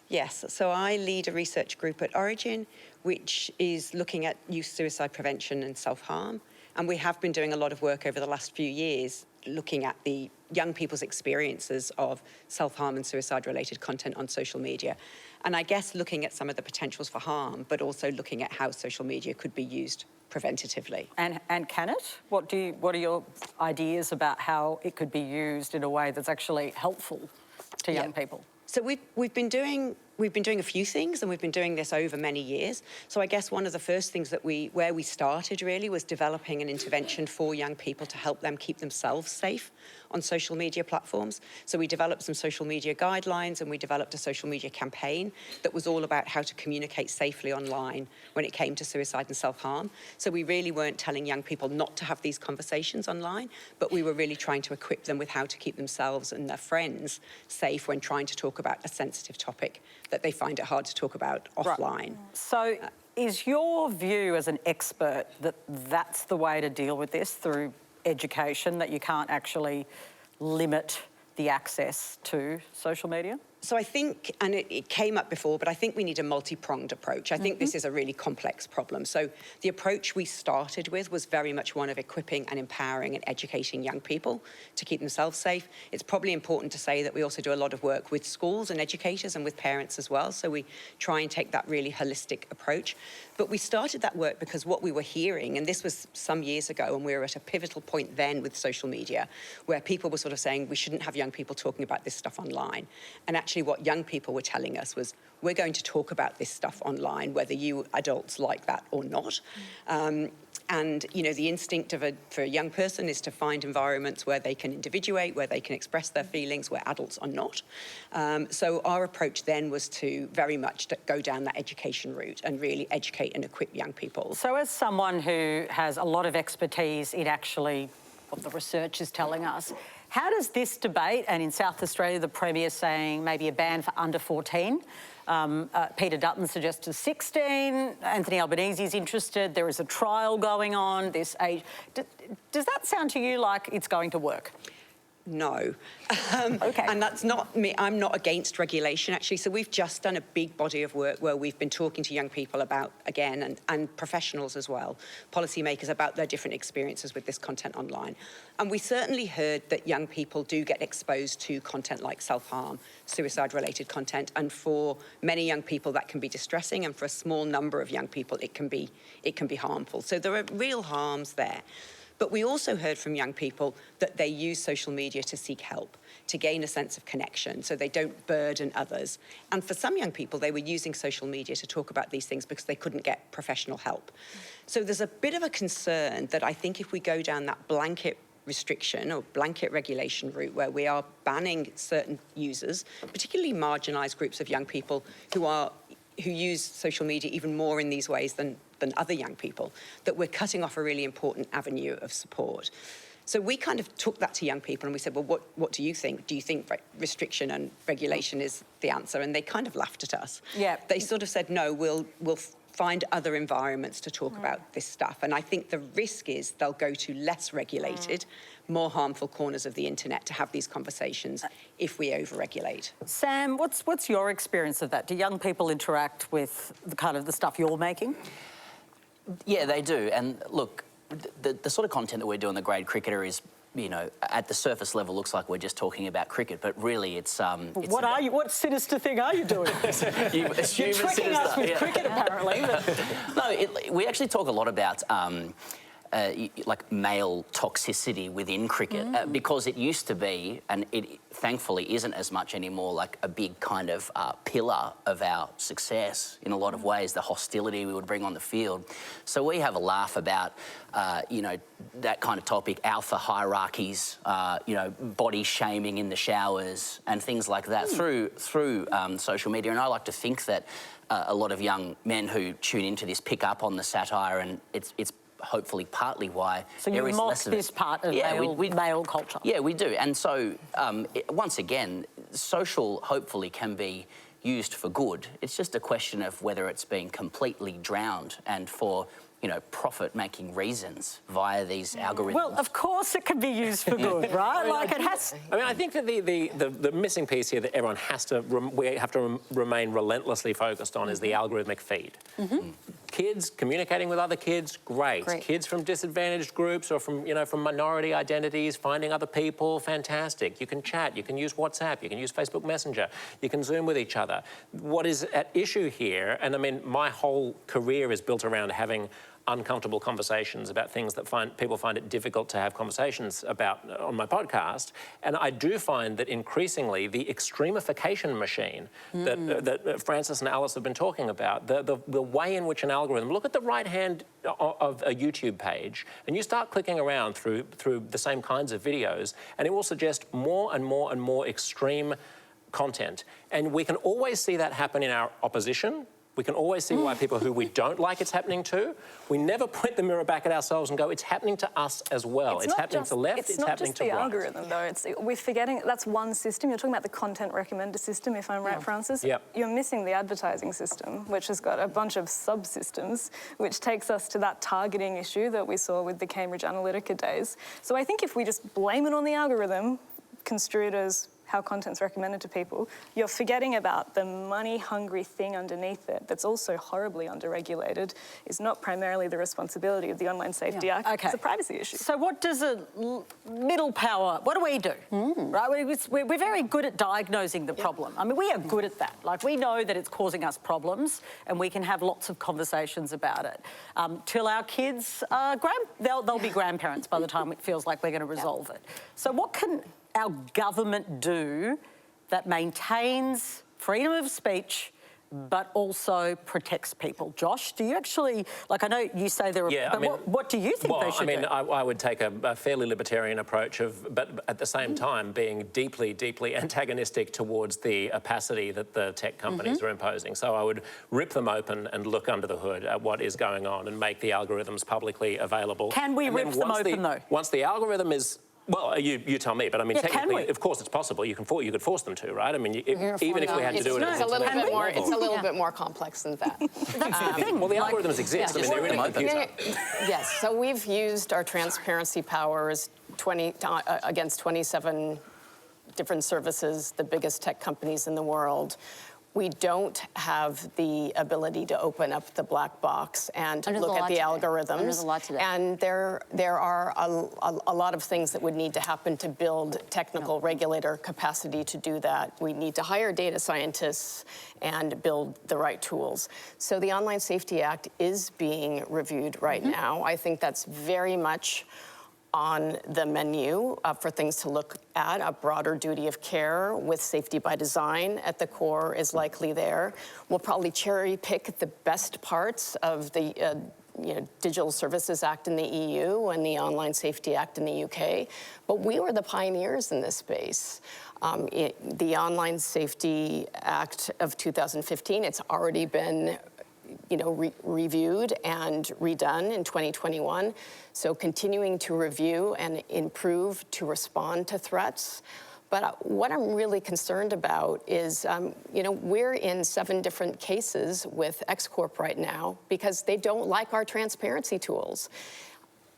K: Yes, so I lead a research group at Origin, which is looking at youth suicide prevention and self-harm. And we have been doing a lot of work over the last few years looking at the young people's experiences of self-harm and suicide-related content on social media. And I guess looking at some of the potentials for harm, but also looking at how social media could be used preventatively.
A: And can it? What are your ideas about how it could be used in a way that's actually helpful to young people?
K: So we've been doing a few things, and we've been doing this over many years. So I guess one of the first things that where we started really was developing an intervention for young people to help them keep themselves safe on social media platforms. So we developed some social media guidelines, and we developed a social media campaign that was all about how to communicate safely online when it came to suicide and self-harm. So we really weren't telling young people not to have these conversations online, but we were really trying to equip them with how to keep themselves and their friends safe when trying to talk about a sensitive topic that they find it hard to talk about offline.
A: Right. So is your view as an expert that that's the way to deal with this, through education, that you can't actually limit the access to social media?
K: So I think, and it came up before, but I think we need a multi-pronged approach. I think this is a really complex problem. So the approach we started with was very much one of equipping and empowering and educating young people to keep themselves safe. It's probably important to say that we also do a lot of work with schools and educators and with parents as well. So we try and take that really holistic approach. But we started that work because what we were hearing, and this was some years ago, and we were at a pivotal point then with social media, where people were sort of saying we shouldn't have young people talking about this stuff online. And actually what young people were telling us was, we're going to talk about this stuff online, whether you adults like that or not. And, you know, the instinct for a young person is to find environments where they can individuate, where they can express their feelings, where adults are not. So our approach then was to very much go down that education route and really educate and equip young people.
A: So as someone who has a lot of expertise in actually what the research is telling us, how does this debate, and in South Australia the Premier saying maybe a ban for under 14, Peter Dutton suggested 16, Anthony Albanese is interested, there is a trial going on, this age. Does that sound to you like it's going to work?
K: No.
A: Okay.
K: And that's not me. I'm not against regulation, actually. So we've just done a big body of work where we've been talking to young people about, again, and professionals as well, policymakers, about their different experiences with this content online. And we certainly heard that young people do get exposed to content like self-harm, suicide-related content, and for many young people that can be distressing, and for a small number of young people it can be harmful. So there are real harms there. But we also heard from young people that they use social media to seek help, to gain a sense of connection, so they don't burden others. And for some young people, they were using social media to talk about these things because they couldn't get professional help. So there's a bit of a concern that I think if we go down that blanket restriction or blanket regulation route where we are banning certain users, particularly marginalised groups of young people who use social media even more in these ways than other young people, that we're cutting off a really important avenue of support. So we kind of took that to young people and we said, well, what do you think? Do you think restriction and regulation is the answer? And they kind of laughed at us.
A: Yeah.
K: They sort of said, no, we'll find other environments to talk about this stuff. And I think the risk is they'll go to less regulated, more harmful corners of the internet to have these conversations if we over-regulate.
A: Sam, what's your experience of that? Do young people interact with the kind of the stuff you're making?
E: Yeah, they do. And look, the sort of content that we're doing, The Grade Cricketer, is, you know, at the surface level looks like we're just talking about cricket, but really it's... What
A: sinister thing are you doing?
E: You're
A: tricking us with cricket, apparently. But...
E: No, we actually talk a lot about like male toxicity within cricket because it used to be, and it thankfully isn't as much anymore, like a big kind of pillar of our success in a lot of ways, the hostility we would bring on the field. So we have a laugh about, you know, that kind of topic, alpha hierarchies, you know, body shaming in the showers and things like that through social media. And I like to think that a lot of young men who tune into this pick up on the satire, and it's hopefully partly why
A: So
E: there
A: you
E: is
A: mock
E: less of
A: this part of male culture?
E: Yeah, we do. And so, once again, social hopefully can be used for good. It's just a question of whether it's being completely drowned and for, you know, profit-making reasons via these algorithms.
A: Well, of course it can be used for good, right? Like it has...
D: I mean, I think that the missing piece here that everyone has to, we have to remain relentlessly focused on is the algorithmic feed. Kids communicating with other kids, great. Kids from disadvantaged groups or from, you know, from minority identities, finding other people, fantastic. You can chat, you can use WhatsApp, you can use Facebook Messenger, you can Zoom with each other. What is at issue here, and I mean, my whole career is built around having uncomfortable conversations about things that people find it difficult to have conversations about on my podcast. And I do find that increasingly the extremification machine that Francis and Alice have been talking about, the way in which an algorithm, look at the right hand of a YouTube page and you start clicking around through the same kinds of videos and it will suggest more and more and more extreme content. And we can always see that happen in our opposition. We can always see why people who we don't like it's happening to. We never point the mirror back at ourselves and go, it's happening to us as well. It's happening to left, it's happening to right.
G: It's not just the algorithm, though. We're forgetting that's one system. You're talking about the content recommender system, if I'm right, Francis?
D: Yep.
G: You're missing the advertising system, which has got a bunch of subsystems, which takes us to that targeting issue that we saw with the Cambridge Analytica days. So I think if we just blame it on the algorithm, construe it as how content's recommended to people, you're forgetting about the money-hungry thing underneath it that's also horribly under-regulated, is not primarily the responsibility of the Online Safety Act.
A: Okay.
G: It's a privacy issue.
A: So what does a middle power, what do we do? Right? We're very good at diagnosing the problem. I mean, we are good at that. Like, we know that it's causing us problems and we can have lots of conversations about it. Till our kids are they'll be grandparents by the time it feels like we're going to resolve it. So what can our government do that maintains freedom of speech but also protects people? Josh, do you actually, like, I know you say there are, but what do you think they should do?
D: I would take a fairly libertarian approach but at the same time being deeply, deeply antagonistic towards the opacity that the tech companies are imposing. So I would rip them open and look under the hood at what is going on and make the algorithms publicly available.
A: Can we rip them open, though?
D: Once the algorithm is... Well, you tell me, but I mean, technically, of course, it's possible. You could force them to, right? I mean, even if we had to do it,
F: it's a little bit more complex than that.
A: That's the thing.
D: Well, the algorithms exist. I mean, they're in a computer.
F: Yes. So we've used our transparency powers against 27 different services, the biggest tech companies in the world. We don't have the ability to open up the black box and look at the algorithms.
C: There's a lot to that.
F: And there are a lot of things that would need to happen to build technical regulator capacity to do that. We need to hire data scientists and build the right tools. So the Online Safety Act is being reviewed right now. I think that's very much on the menu for things to look at. A broader duty of care with safety by design at the core is likely there. We'll probably cherry pick the best parts of the Digital Services Act in the EU and the Online Safety Act in the UK. But we were the pioneers in this space. The Online Safety Act of 2015, it's already been reviewed and redone in 2021. So continuing to review and improve to respond to threats. But what I'm really concerned about is, we're in 7 different cases with X Corp right now because they don't like our transparency tools.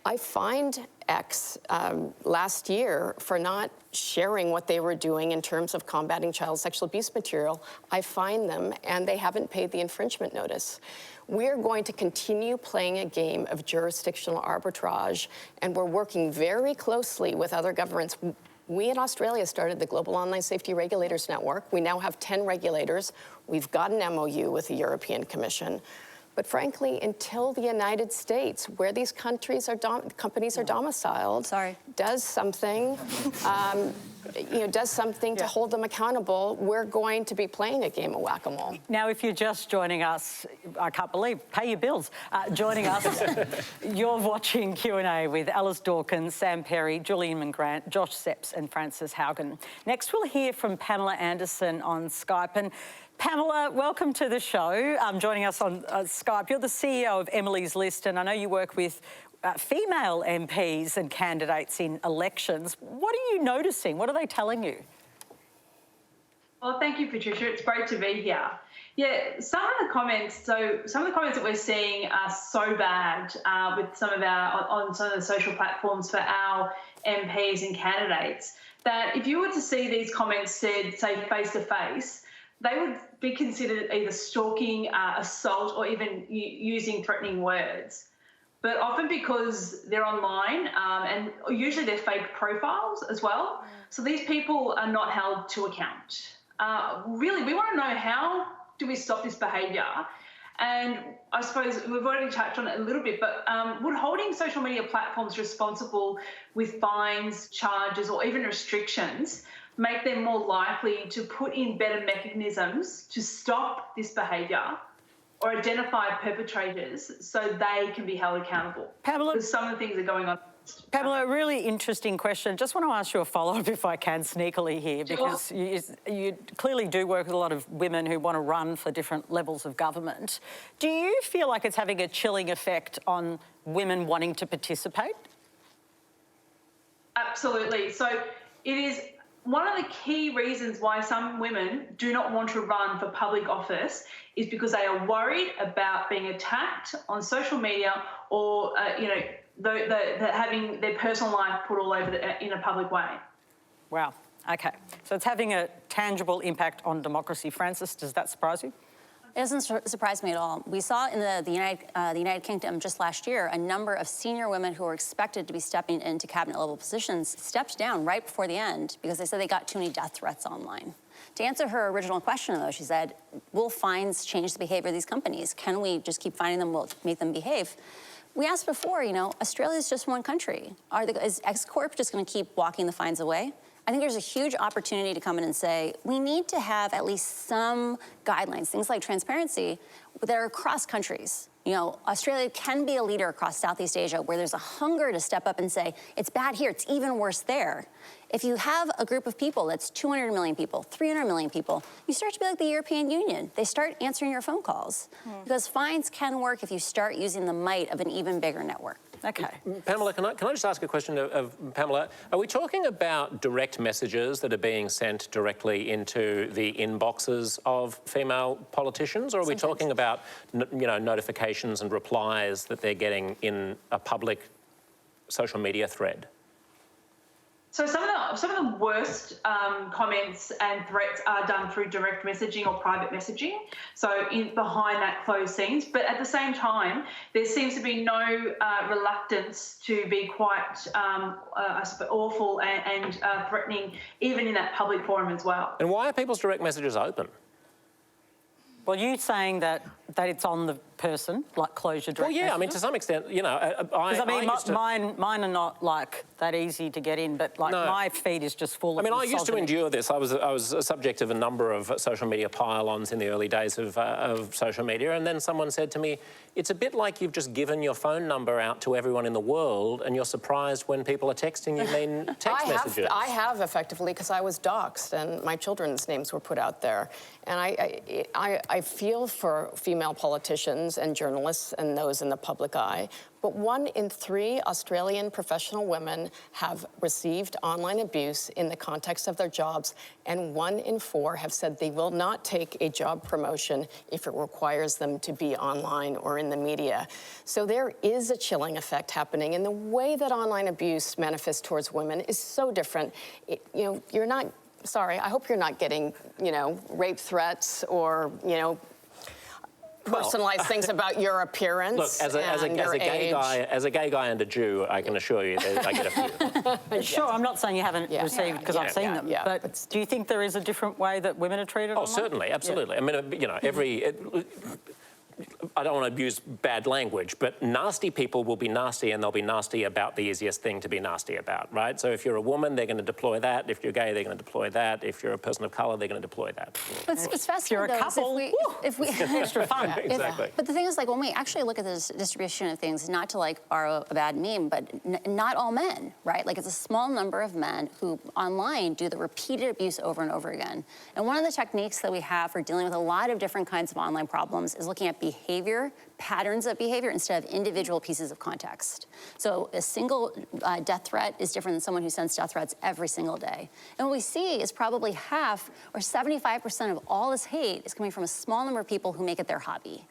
F: I fined X last year for not sharing what they were doing in terms of combating child sexual abuse material. I fined them, and they haven't paid the infringement notice. We're going to continue playing a game of jurisdictional arbitrage, and we're working very closely with other governments. We in Australia started the Global Online Safety Regulators Network. We now have 10 regulators. We've got an MOU with the European Commission. But frankly, until the United States, where these companies are domiciled, does something, to hold them accountable, we're going to be playing a game of whack-a-mole.
A: Now, if you're just joining us, I can't believe, pay your bills. Joining us, you're watching Q&A with Alice Dawkins, Sam Perry, Julian McGrant, Josh Sepps and Frances Haugen. Next, we'll hear from Pamela Anderson on Skype. And Pamela, welcome to the show. Joining us on Skype. You're the CEO of Emily's List, and I know you work with female MPs and candidates in elections. What are you noticing? What are they telling you?
L: Well, thank you, Patricia. It's great to be here. Yeah, some of the comments that we're seeing are so bad with some of the social platforms for our MPs and candidates that if you were to see these comments said, say, face to face, they would be considered either stalking, assault, or even using threatening words. But often because they're online and usually they're fake profiles as well, so these people are not held to account. Really, we want to know, how do we stop this behaviour? And I suppose we've already touched on it a little bit, but would holding social media platforms responsible with fines, charges, or even restrictions make them more likely to put in better mechanisms to stop this behaviour or identify perpetrators so they can be held accountable?
A: Pamela,
L: because some of the things are going on.
A: Pamela, a really interesting question. Just want to ask you a follow-up, if I can, sneakily here, because you clearly do work with a lot of women who want to run for different levels of government. Do you feel like it's having a chilling effect on women wanting to participate?
L: Absolutely. So it is one of the key reasons why some women do not want to run for public office is because they are worried about being attacked on social media or, having their personal life put all over in a public way.
A: Wow. Okay. So it's having a tangible impact on democracy. Frances, does that surprise you?
C: It doesn't surprise me at all. We saw in the United Kingdom just last year a number of senior women who were expected to be stepping into cabinet-level positions stepped down right before the end because they said they got too many death threats online. To answer her original question, though, she said, will fines change the behavior of these companies? Can we just keep fining them, we'll make them behave? We asked before, Australia's just one country. Is X-Corp just going to keep walking the fines away? I think there's a huge opportunity to come in and say, we need to have at least some guidelines, things like transparency, that are across countries. Australia can be a leader across Southeast Asia where there's a hunger to step up and say, it's bad here, it's even worse there. If you have a group of people that's 200 million people, 300 million people, you start to be like the European Union. They start answering your phone calls. Because fines can work if you start using the might of an even bigger network.
A: Okay.
D: Pamela, can I just ask a question of Pamela? Are we talking about direct messages that are being sent directly into the inboxes of female politicians, or are we talking about, notifications and replies that they're getting in a public social media thread?
L: So some of the worst comments and threats are done through direct messaging or private messaging, so behind that closed scenes. But at the same time, there seems to be no reluctance to be quite awful and threatening, even in that public forum as well.
D: And why are people's direct messages open?
A: Well, you saying that it's on the person, like close your direct messages?
D: I mean, to some extent,
A: mine are not like that easy to get in, but my feed is just full of
D: I used to endure this. I was a subject of a number of social media pile-ons in the early days of social media, and then someone said to me, it's a bit like you've just given your phone number out to everyone in the world and you're surprised when people are texting you mean text messages.
F: I have effectively, because I was doxxed and my children's names were put out there. And I feel for female politicians and journalists and those in the public eye, but 1 in 3 Australian professional women have received online abuse in the context of their jobs, and 1 in 4 have said they will not take a job promotion if it requires them to be online or in the media. So there is a chilling effect happening, and the way that online abuse manifests towards women is so different. You're not, sorry, I hope you're not getting, rape threats or, personalized things about your appearance.
D: Look, as a gay guy and a Jew, I can assure you that I get a few.
A: Sure, I'm not saying you haven't received, because I've seen them. But do you think there is a different way that women are treated online?
D: Certainly, absolutely. I mean, I don't want to abuse bad language, but nasty people will be nasty, and they'll be nasty about the easiest thing to be nasty about, right? So if you're a woman, they're going to deploy that. If you're gay, they're going to deploy that. If you're a person of colour, they're going to deploy that.
C: But it's fascinating,
A: If you're a couple,
C: if we
A: extra fun.
D: Exactly.
C: But the thing is, like, when we actually look at this distribution of things, not to like borrow a bad meme, but not all men, right? Like, it's a small number of men who online do the repeated abuse over and over again. And one of the techniques that we have for dealing with a lot of different kinds of online problems is looking at behavior, patterns of behavior, instead of individual pieces of context. So a single death threat is different than someone who sends death threats every single day. And what we see is probably half or 75% of all this hate is coming from a small number of people who make it their hobby.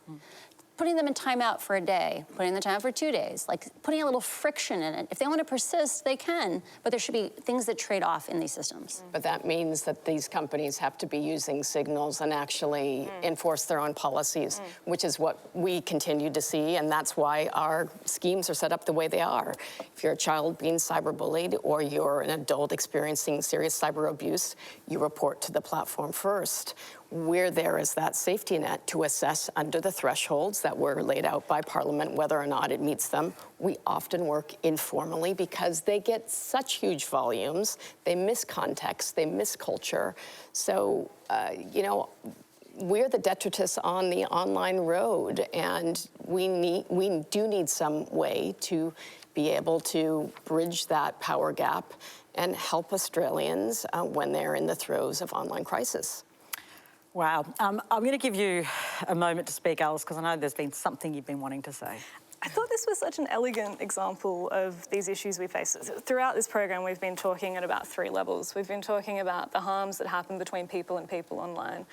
C: Putting them in timeout for a day, putting them in timeout for 2 days, like putting a little friction in it. If they want to persist, they can, but there should be things that trade off in these systems.
F: But that means that these companies have to be using signals and actually enforce their own policies, which is what we continue to see, and that's why our schemes are set up the way they are. If you're a child being cyberbullied or you're an adult experiencing serious cyber abuse, you report to the platform first. We're there as that safety net to assess under the thresholds that were laid out by Parliament whether or not it meets them. We often work informally because they get such huge volumes, they miss context, they miss culture. So, you know, we're the detritus on the online road, and we do need some way to be able to bridge that power gap and help Australians when they're in the throes of online crisis.
A: Wow. I'm going to give you a moment to speak, Alice, because I know there's been something you've been wanting to say.
G: I thought this was such an elegant example of these issues we face. Throughout this program, we've been talking at about 3 levels. We've been talking about the harms that happen between people and people online.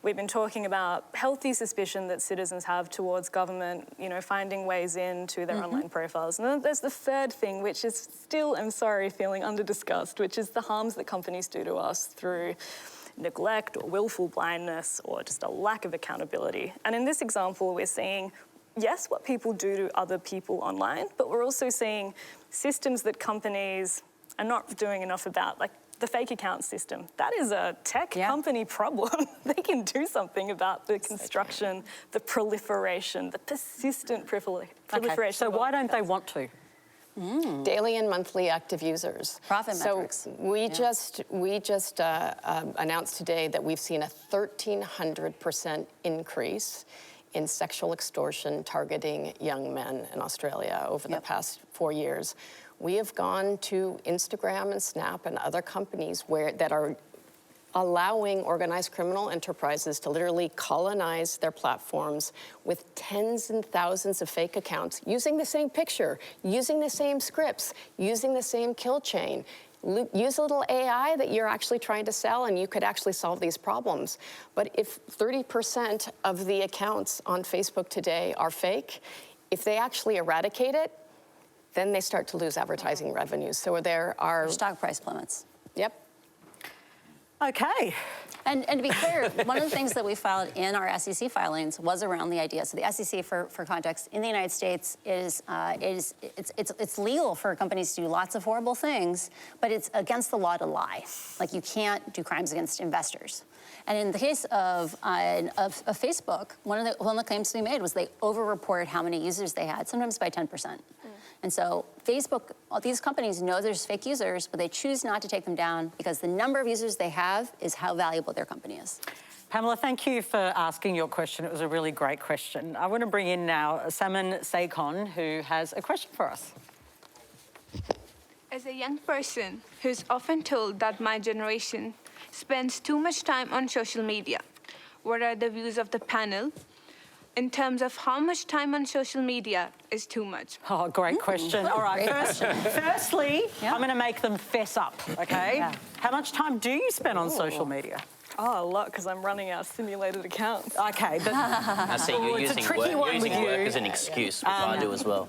G: We've been talking about healthy suspicion that citizens have towards government, you know, finding ways into their online profiles. And then there's the third thing, which is still, I'm sorry, feeling under-discussed, which is the harms that companies do to us through neglect or willful blindness or just a lack of accountability. And in this example, we're seeing, yes, what people do to other people online, but we're also seeing systems that companies are not doing enough about, like the fake account system. That is a tech company problem. They can do something about the construction, the proliferation, the persistent proliferation.
A: Okay, so why don't they want to?
F: Daily and monthly active users.
C: Profit metrics.
F: So we just announced today that we've seen a 1,300% increase in sexual extortion targeting young men in Australia over the past 4 years. We have gone to Instagram and Snap and other companies that are allowing organized criminal enterprises to literally colonize their platforms with tens and thousands of fake accounts, using the same picture, using the same scripts, using the same kill chain. Use a little AI that you're actually trying to sell, and you could actually solve these problems. But if 30% of the accounts on Facebook today are fake, if they actually eradicate it, then they start to lose advertising revenues. So there are...
C: Stock price plummets.
F: Yep.
C: Okay. And to be clear, one of the things that we filed in our SEC filings was around the idea. So the SEC, for context, in the United States it's legal for companies to do lots of horrible things, but it's against the law to lie. Like, you can't do crimes against investors. And in the case of Facebook, one of the claims to be made was they over-reported how many users they had, sometimes by 10%. And so Facebook, these companies know there's fake users, but they choose not to take them down because the number of users they have is how valuable their company is.
A: Pamela, thank you for asking your question. It was a really great question. I want to bring in now Salman Saikon, who has a question for us.
M: As a young person who's often told that my generation spends too much time on social media, what are the views of the panel in terms of how much time on social media is too much?
A: Oh, great question. All right, firstly, I'm going to make them fess up, okay? Yeah. How much time do you spend on social media?
G: Oh, a lot, because I'm running our simulated accounts.
A: Okay, but...
E: I see you're using work as an excuse, which I do as well.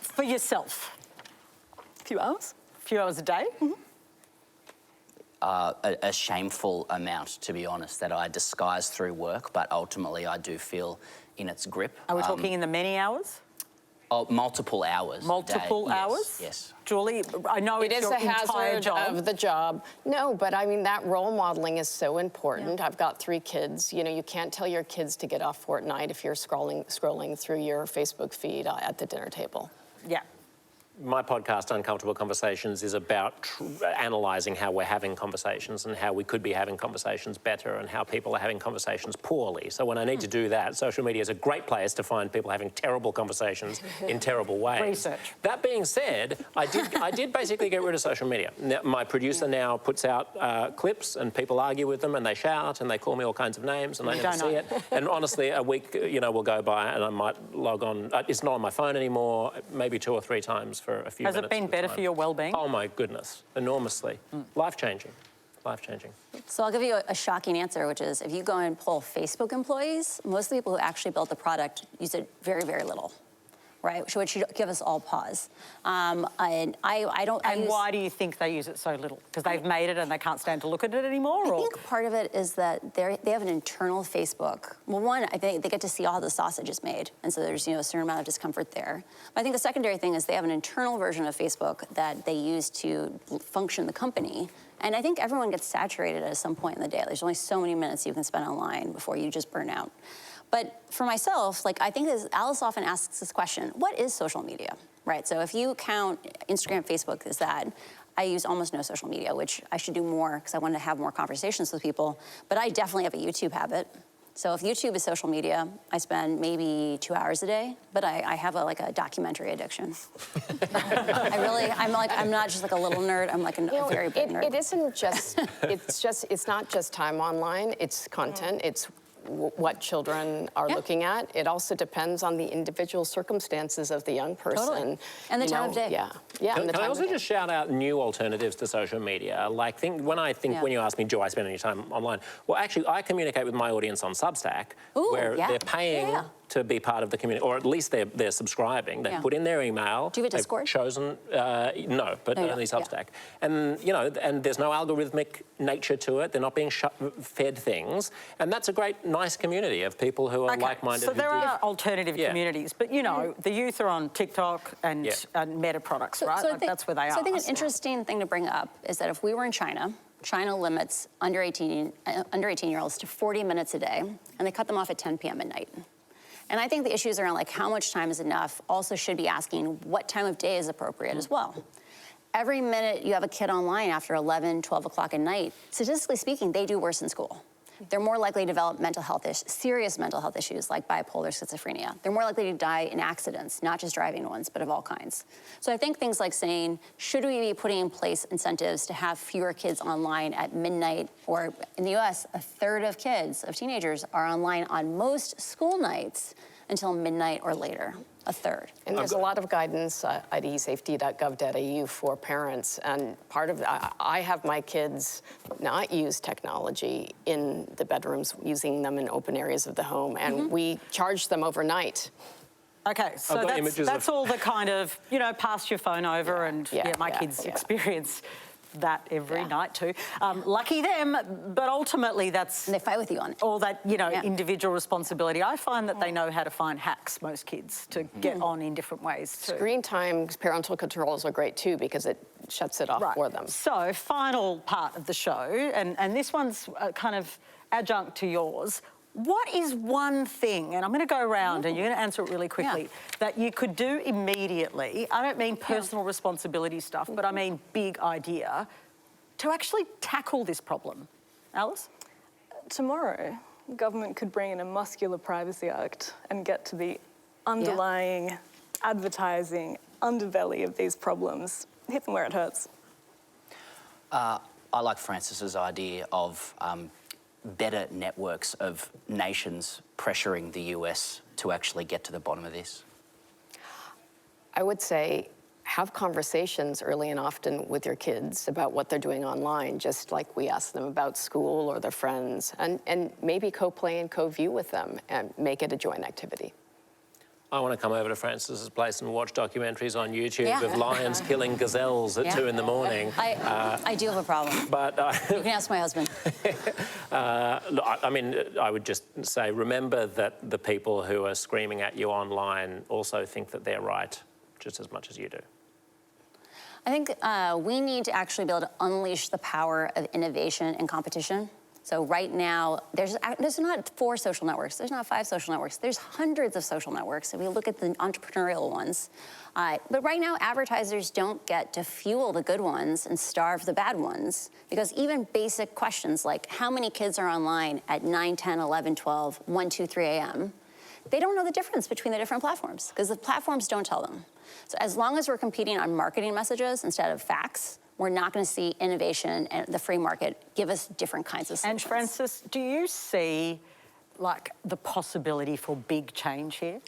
A: For yourself?
G: A few hours.
A: A few hours a day?
E: A shameful amount, to be honest, that I disguise through work, but ultimately I do feel in its grip.
A: Are we talking in the many hours?
E: Oh, multiple hours.
A: Multiple hours?
E: Yes.
A: Julie, I know
F: It
A: it's
F: is
A: your
F: a hazard
A: job.
F: of the job. No, but I mean, that role modeling is so important. I've got 3 kids. You know, you can't tell your kids to get off Fortnite if you're scrolling through your Facebook feed at the dinner table.
A: Yeah.
D: My podcast, Uncomfortable Conversations, is about analysing how we're having conversations and how we could be having conversations better and how people are having conversations poorly. So when I need to do that, social media is a great place to find people having terrible conversations in terrible ways.
A: Research.
D: That being said, I did basically get rid of social media. Now, my producer now puts out clips and people argue with them and they shout and they call me all kinds of names and I never see it. And honestly, a week, will go by and I might log on. It's not on my phone anymore, maybe 2 or 3 times for a few minutes.
A: Has it been better for your well-being?
D: Oh my goodness, enormously. Life-changing, life-changing.
C: So I'll give you a shocking answer, which is if you go and poll Facebook employees, most of the people who actually built the product use it very, very little, right? Which should give us all pause. And
A: why do you think they use it so little? Because they've made it and they can't stand to look at it anymore?
C: I think part of it is that they have an internal Facebook. Well, one, I think they get to see all the sausage is made, and so there's a certain amount of discomfort there. But I think the secondary thing is they have an internal version of Facebook that they use to function the company. And I think everyone gets saturated at some point in the day. There's only so many minutes you can spend online before you just burn out. But for myself, I think Alice often asks this question, what is social media, right? So if you count Instagram, Facebook as that, I use almost no social media, which I should do more because I want to have more conversations with people. But I definitely have a YouTube habit. So if YouTube is social media, I spend maybe 2 hours a day, but I have a documentary addiction. I'm not just a little nerd, I'm a very big nerd.
F: It isn't just, it's not just time online, it's content, it's what children are looking at. It also depends on the individual circumstances of the young person.
C: Totally. And the time of day.
D: Can I also just shout out new alternatives to social media? When you ask me, do I spend any time online? Well, actually, I communicate with my audience on Substack, where they're paying to be part of the community, or at least they're subscribing. They put in their email.
C: Do you have a Discord?
D: They've chosen, no, but only Substack. And, and there's no algorithmic nature to it. They're not being fed things. And that's a great, nice community of people who are like-minded.
A: So there are alternative communities, but, the youth are on TikTok and Meta products, right? That's where they are.
C: So I think an interesting thing to bring up is that if we were in China limits under 18-year-olds to 40 minutes a day, and they cut them off at 10 p.m. at night. And I think the issues around how much time is enough also should be asking what time of day is appropriate as well. Every minute you have a kid online after 11, 12 o'clock at night, statistically speaking, they do worse in school. They're more likely to develop serious mental health issues like bipolar schizophrenia. They're more likely to die in accidents, not just driving ones, but of all kinds. So I think things like saying, should we be putting in place incentives to have fewer kids online at midnight, or in the US, a third of teenagers are online on most school nights until midnight or later. A third.
F: And there's a lot of guidance at esafety.gov.au for parents. And part of I have my kids not use technology in the bedrooms, using them in open areas of the home, and we charge them overnight.
A: Okay, so that's all the kind of, pass your phone over and my kids experience that every night too. Lucky them, but ultimately that's...
C: And they fight with you on it.
A: All that, individual responsibility. I find that they know how to find hacks, most kids, to get on in different ways too.
F: Screen time, parental controls are great too because it shuts it off for them.
A: So, final part of the show, and this one's kind of adjunct to yours. What is one thing, and I'm going to go around and you're going to answer it really quickly, that you could do immediately, I don't mean personal responsibility stuff, but I mean big idea, to actually tackle this problem? Alice?
G: Tomorrow, government could bring in a muscular privacy act and get to the underlying advertising underbelly of these problems. Hit them where it hurts.
E: I like Francis's idea of better networks of nations pressuring the US to actually get to the bottom of this?
F: I would say have conversations early and often with your kids about what they're doing online, just like we ask them about school or their friends, and maybe co-play and co-view with them and make it a joint activity.
D: I want to come over to Frances's place and watch documentaries on YouTube
C: Yeah.
D: of lions killing gazelles at 2 in the morning.
C: I do have a problem.
D: But
C: You can ask my husband.
D: look, I mean, I would just say, remember that the people who are screaming at you online also think that they're right just as much as you do.
C: I think we need to actually be able to unleash the power of innovation and competition. So right now, there's not 4 social networks. There's not 5 social networks. There's hundreds of social networks. If we look at the entrepreneurial ones. But right now, advertisers don't get to fuel the good ones and starve the bad ones. Because even basic questions like how many kids are online at 9, 10, 11, 12, 1, 2, 3 a.m., they don't know the difference between the different platforms because the platforms don't tell them. So as long as we're competing on marketing messages instead of facts, we're not going to see innovation and the free market give us different kinds of solutions.
A: And Frances, do you see like the possibility for big change here?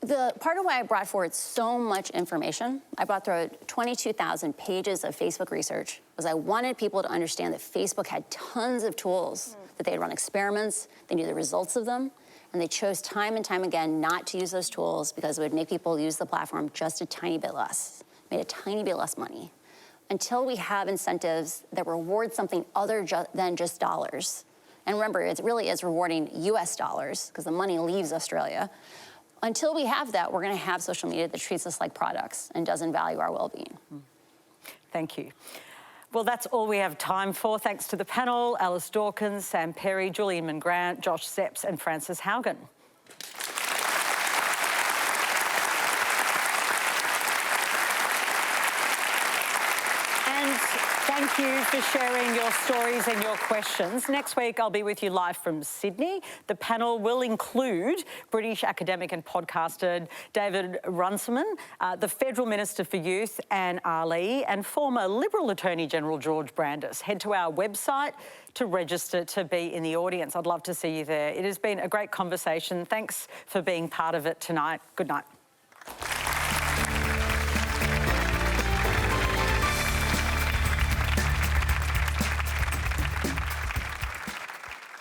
C: The part of why I brought forward so much information, I brought through 22,000 pages of Facebook research, was I wanted people to understand that Facebook had tons of tools, that they had run experiments, they knew the results of them, and they chose time and time again not to use those tools because it would make people use the platform just a tiny bit less, made a tiny bit less money. Until we have incentives that reward something other than just dollars. And remember, it really is rewarding US dollars because the money leaves Australia. Until we have that, we're going to have social media that treats us like products and doesn't value our well-being.
A: Thank you. Well, that's all we have time for. Thanks to the panel, Alice Dawkins, Sam Perry, Julian Mangrant, Josh Sepps and Frances Haugen. Thank you for sharing your stories and your questions. Next week, I'll be with you live from Sydney. The panel will include British academic and podcaster David Runciman, the Federal Minister for Youth, Anne Ali, and former Liberal Attorney General George Brandis. Head to our website to register to be in the audience. I'd love to see you there. It has been a great conversation. Thanks for being part of it tonight. Good night.